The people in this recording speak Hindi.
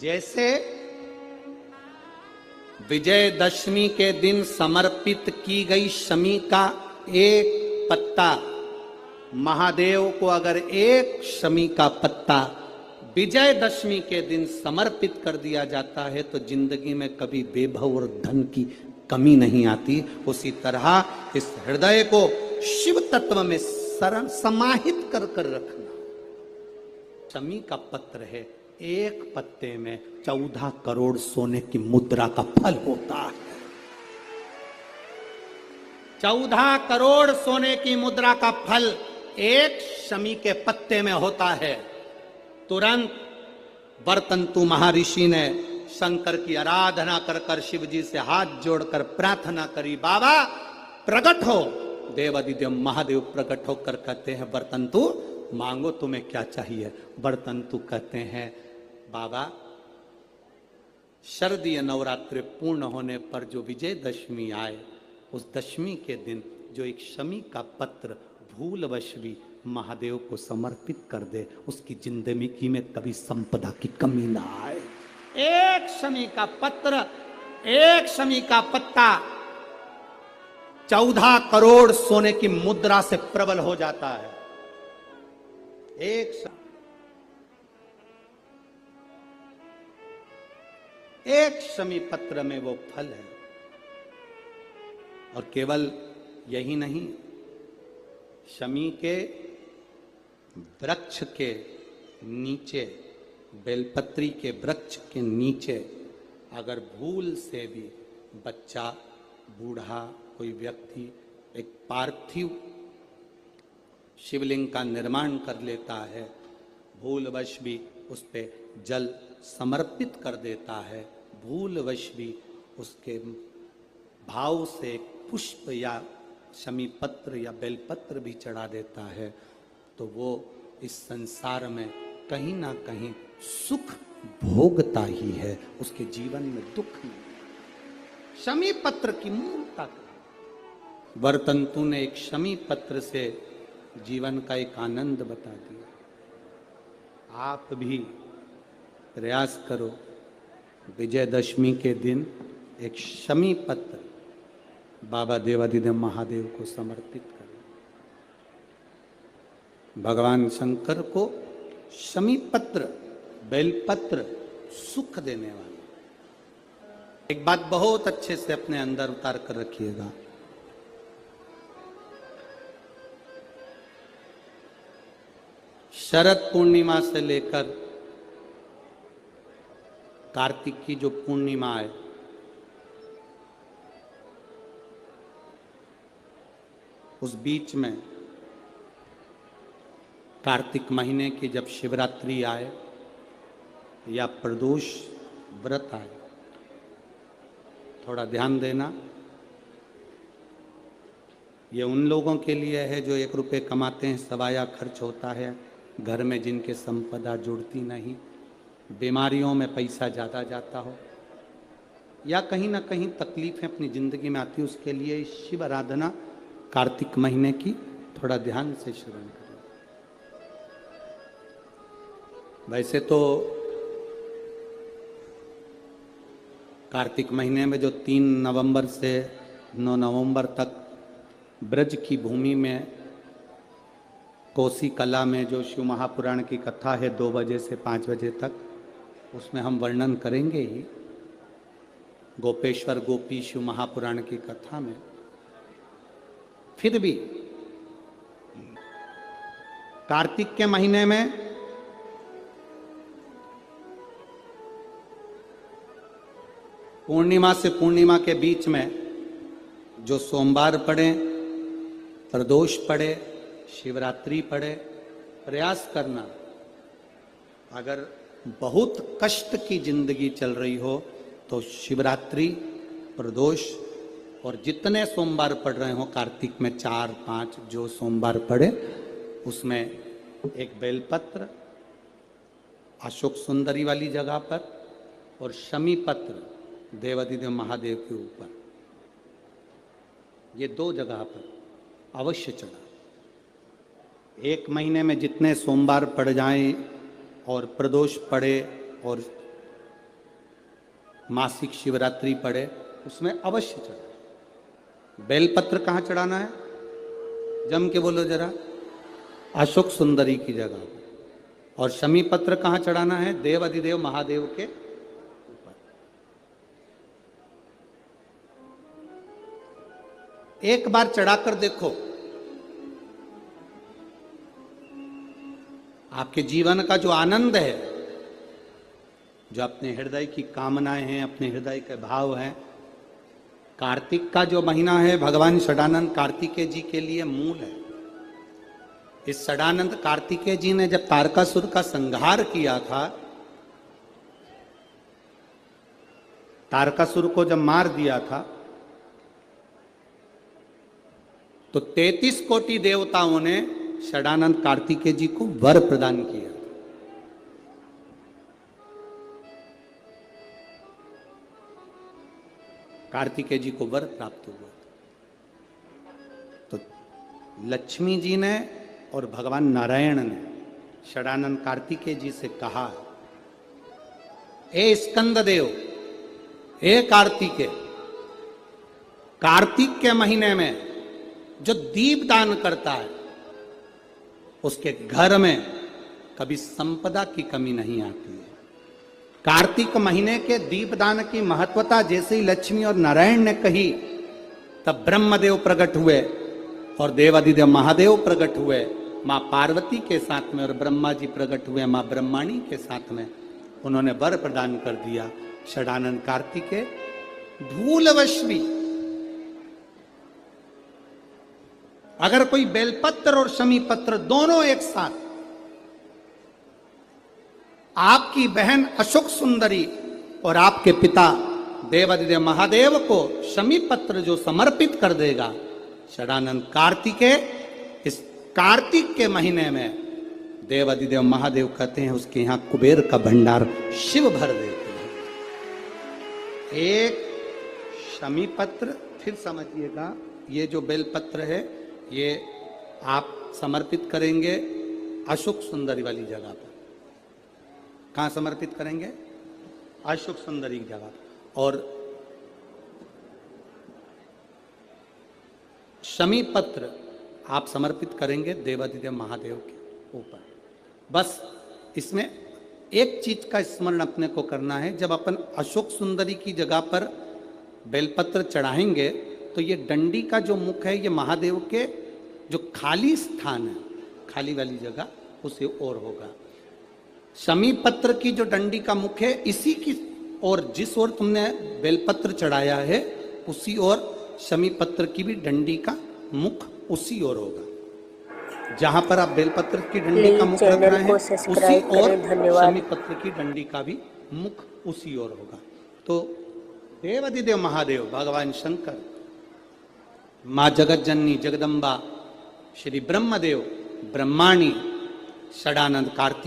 जैसे विजयदशमी के दिन समर्पित की गई शमी का एक पत्ता, महादेव को अगर एक शमी का पत्ता विजयदशमी के दिन समर्पित कर दिया जाता है तो जिंदगी में कभी वैभव और धन की कमी नहीं आती। उसी तरह इस हृदय को शिव तत्व में समाहित कर कर रखना। शमी का पत्र है, एक पत्ते में 14 करोड़ सोने की मुद्रा का फल होता है। 14 करोड़ सोने की मुद्रा का फल एक शमी के पत्ते में होता है। तुरंत वर्तंतु महर्षि ने शंकर की आराधना कर कर शिव जी से हाथ जोड़कर प्रार्थना करी, बाबा प्रकट हो। देवादिदेव महादेव प्रकट होकर कहते हैं, वर्तंतु मांगो तुम्हें क्या चाहिए। वर्तंतु कहते हैं, बाबा शरदीय नवरात्रि पूर्ण होने पर जो विजयदशमी आए, उस दशमी के दिन जो एक शमी का पत्र भूलवश भी महादेव को समर्पित कर दे, उसकी जिंदगी में कभी संपदा की कमी ना आए। एक शमी का पत्र, एक शमी का पत्ता 14 करोड़ सोने की मुद्रा से प्रबल हो जाता है। एक शमी पत्र में वो फल है। और केवल यही नहीं, शमी के वृक्ष के नीचे, बेलपत्री के वृक्ष के नीचे अगर भूल से भी बच्चा, बूढ़ा, कोई व्यक्ति एक पार्थिव शिवलिंग का निर्माण कर लेता है, भूलवश भी उस पे जल समर्पित कर देता है, भूलवश भी उसके भाव से पुष्प या शमी पत्र या बेलपत्र भी चढ़ा देता है, तो वो इस संसार में कहीं ना कहीं सुख भोगता ही है, उसके जीवन में दुख नहीं। शमी पत्र की मूलता, वर्तंतु ने एक शमी पत्र से जीवन का एक आनंद बता दिया। आप भी प्रयास करो, विजयदशमी के दिन एक शमी पत्र बाबा देवादिदेव महादेव को समर्पित करें। भगवान शंकर को शमी पत्र, बेलपत्र सुख देने वाला। एक बात बहुत अच्छे से अपने अंदर उतार कर रखिएगा, शरद पूर्णिमा से लेकर कार्तिक की जो पूर्णिमा है, उस बीच में कार्तिक महीने की जब शिवरात्रि आए या प्रदोष व्रत आए, थोड़ा ध्यान देना। ये उन लोगों के लिए है जो 1 रुपये कमाते हैं, सवाया खर्च होता है, घर में जिनके संपदा जुड़ती नहीं, बीमारियों में पैसा ज़्यादा जाता हो, या कहीं ना कहीं तकलीफें अपनी ज़िंदगी में आती, उसके लिए शिव आराधना कार्तिक महीने की थोड़ा ध्यान से श्रवण करें। वैसे तो कार्तिक महीने में जो 3 नवंबर से 9 नवंबर तक ब्रज की भूमि में कोसी कला में जो शिव महापुराण की कथा है 2 बजे से 5 बजे तक, उसमें हम वर्णन करेंगे ही गोपेश्वर गोपी शिव महापुराण की कथा में। फिर भी कार्तिक के महीने में पूर्णिमा से पूर्णिमा के बीच में जो सोमवार पड़े, प्रदोष पड़े, शिवरात्रि पड़े, प्रयास करना, अगर बहुत कष्ट की जिंदगी चल रही हो तो शिवरात्रि, प्रदोष और जितने सोमवार पड़ रहे हो कार्तिक में 4-5 जो सोमवार पड़े, उसमें एक बेलपत्र अशोक सुंदरी वाली जगह पर और शमी पत्र देवादिदेव महादेव के ऊपर, ये 2 जगह पर अवश्य चढ़ा। 1 महीने में जितने सोमवार पड़ जाएं और प्रदोष पड़े और मासिक शिवरात्रि पड़े उसमें अवश्य चढ़ाए। बेलपत्र कहाँ चढ़ाना है? जम के बोलो जरा। अशोक सुंदरी की जगह पर। और शमी पत्र कहाँ चढ़ाना है? देव अधिदेव महादेव के ऊपर। एक बार चढ़ाकर देखो, आपके जीवन का जो आनंद है, जो अपने हृदय की कामनाएं हैं, अपने हृदय के भाव हैं, कार्तिक का जो महीना है भगवान षडानंद कार्तिकेय जी के लिए मूल है। इस षडानंद कार्तिकेय जी ने जब तारकासुर का संहार किया था, तारकासुर को जब मार दिया था, तो 33 कोटि देवताओं ने षडानंद कार्तिकेय जी को वर प्रदान किया। कार्तिकेय जी को वर प्राप्त हुआ। तो लक्ष्मी जी ने और भगवान नारायण ने षडानंद कार्तिकेय जी से कहा, ए स्कंद देव, ए कार्तिकेय, कार्तिक के महीने में जो दीप दान करता है उसके घर में कभी संपदा की कमी नहीं आती है। कार्तिक महीने के दीपदान की महत्वता जैसे ही लक्ष्मी और नारायण ने कही, तब ब्रह्मदेव प्रकट हुए और देवादिदेव महादेव प्रकट हुए मां पार्वती के साथ में, और ब्रह्मा जी प्रकट हुए मां ब्रह्माणी के साथ में। उन्होंने वर प्रदान कर दिया। षडानंद कार्तिकेय भूलवश भी अगर कोई बेलपत्र और शमी पत्र दोनों एक साथ आपकी बहन अशोक सुंदरी और आपके पिता देवादिदेव महादेव को शमी पत्र जो समर्पित कर देगा, षडानंद कार्तिकेय इस कार्तिक के महीने में देवादिदेव महादेव कहते हैं उसके यहां कुबेर का भंडार शिव भर देते हैं। एक शमी पत्र, फिर समझिएगा, ये जो बेलपत्र है ये आप समर्पित करेंगे अशोक सुंदरी वाली जगह पर। कहां समर्पित करेंगे? अशोक सुंदरी की जगह पर। और शमी पत्र आप समर्पित करेंगे देवादिदेव महादेव के ऊपर। बस इसमें एक चीज का स्मरण अपने को करना है, जब अपन अशोक सुंदरी की जगह पर बेलपत्र चढ़ाएंगे तो ये डंडी का जो मुख है ये महादेव के जो खाली स्थान है, खाली वाली जगह, उसे ओर होगा। शमी पत्र की जो डंडी का मुख है इसी की ओर, जिस ओर तुमने बेलपत्र चढ़ाया है उसी ओर शमी पत्र की भी डंडी का मुख उसी ओर होगा। जहां पर आप बेलपत्र की डंडी का मुख रख रहे हैं उसी ओर शमी पत्र की डंडी का भी मुख उसी ओर होगा। तो देवादिदेव महादेव भगवान शंकर, मां जगत जननी जगदम्बा, श्री ब्रह्मदेव, ब्रह्माणी, षडानंद कार्तिक